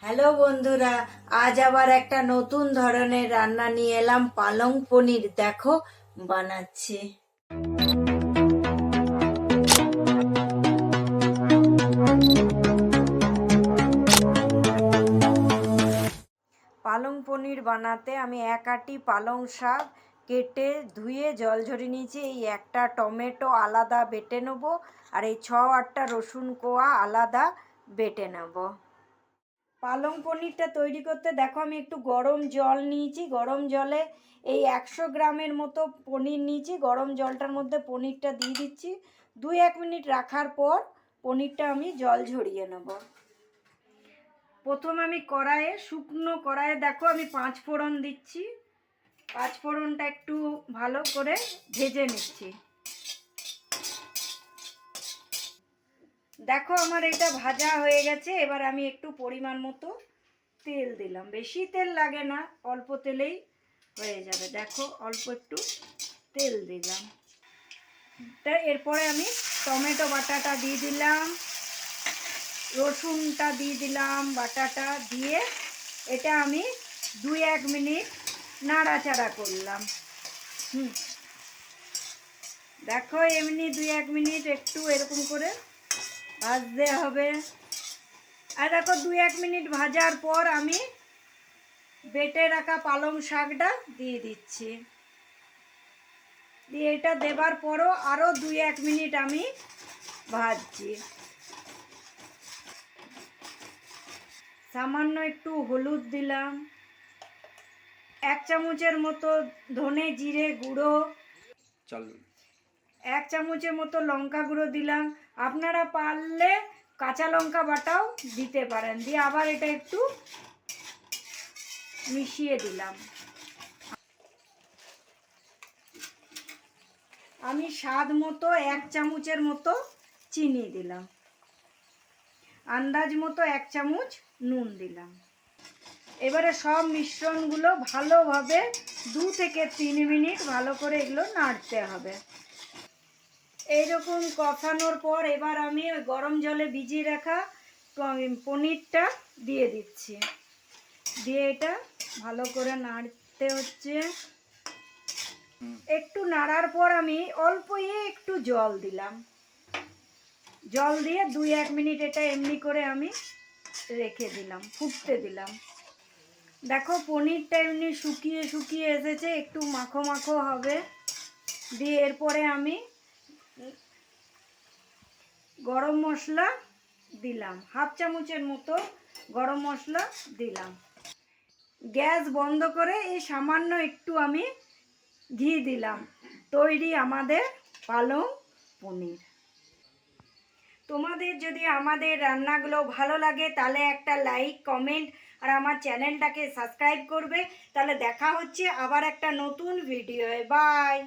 Hello বন্ধুরা, আজ আবার একটা নতুন ধরনের রান্না নিয়ে এলাম। পালং পনির দেখো বানাচ্ছি। পালং পনির বানাতে আমি এক আঁটি পালং শাক কেটে ধুয়ে জল ঝরিয়ে নিয়েছি। এই একটা টমেটো আলাদা বেটে নেব, আর এই 6-8টা রসুন কোয়া আলাদা বেটে নেব। পালং পনিরটা তৈরি করতে দেখো আমি একটু গরম জল নিয়েছি। গরম জলে এই 100 গ্রামের মতো পনির নিয়েছি। গরম জলটার মধ্যে পনিরটা দিয়ে দিচ্ছি। 2-1 মিনিট রাখার পর পনিরটা আমি জল ঝরিয়ে নেব। প্রথম আমি শুকনো কড়াইয়ে দেখো আমি 5 ফোড়ন দিচ্ছি। 5 ফোড়নটা একটু ভালো করে ভেজে নিচ্ছি। দেখো আমার এটা ভাজা হয়ে গেছে। এবার আমি একটু পরিমাণ মতো তেল দিলাম। বেশি তেল লাগে না, অল্প তেলেই হয়ে যাবে। দেখো অল্প একটু তেল দিলাম। তা এরপরে আমি টমেটো বাটাটা দিয়ে দিলাম, রসুনটা দিয়ে দিলাম, বাটাটা দিয়ে এটা আমি 2-1 মিনিট নাড়াচাড়া করলাম। দেখো এমনি 2-1 মিনিট একটু এরকম করে ভাজতে হবে। আর দেখো 2-1 মিনিট ভাজার পর আমি বেটে রাখা পালং শাকটা দিয়ে দিচ্ছি। দিয়ে এটা দেবার পরও আরও 2-1 মিনিট আমি ভাজছি। সামান্য একটু হলুদ দিলাম, 1 চামচের মতো ধনে জিরে গুঁড়ো, 1 চামচের মতো লঙ্কা গুঁড়ো দিলাম। আপনারা পারলে কাঁচা লঙ্কা বাটাও দিতে পারেন। দিয়ে আবার এটা একটু মিশিয়ে দিলাম। আমি স্বাদ মতো 1 চামচের মতো চিনি দিলাম, আন্দাজ মতো 1 চামচ নুন দিলাম। এবারে সব মিশ্রণগুলো ভালোভাবে 2 থেকে 3 মিনিট ভালো করে এগুলো নাড়তে হবে। এইরকম কষানোর পর এবার আমি ওই গরম জলে ভিজিয়ে রাখা পনিরটা দিয়ে দিচ্ছি। দিয়ে এটা ভালো করে নাড়তে হচ্ছে। একটু নাড়ার পর আমি অল্প একটু জল দিলাম। জল দিয়ে 2-1 মিনিট এটা এমনি করে আমি রেখে দিলাম, ফুটতে দিলাম। দেখো পনিরটা এমনি শুকিয়ে শুকিয়ে এসেছে, একটু মাখো মাখো হবে। দিয়ে এরপরে আমি গরম মশলা দিলাম, 1/2 চামচের মতো গরম মশলা দিলাম। গ্যাস বন্ধ করে এই সামান্য একটু আমি ঘি দিলাম। তৈরি আমাদের পালং পনির। তোমাদের যদি আমাদের রান্নাগুলো ভালো লাগে তাহলে একটা লাইক, কমেন্ট আর আমার চ্যানেলটাকে সাবস্ক্রাইব করবে। তাহলে দেখা হচ্ছে আবার একটা নতুন ভিডিওয়। বাই।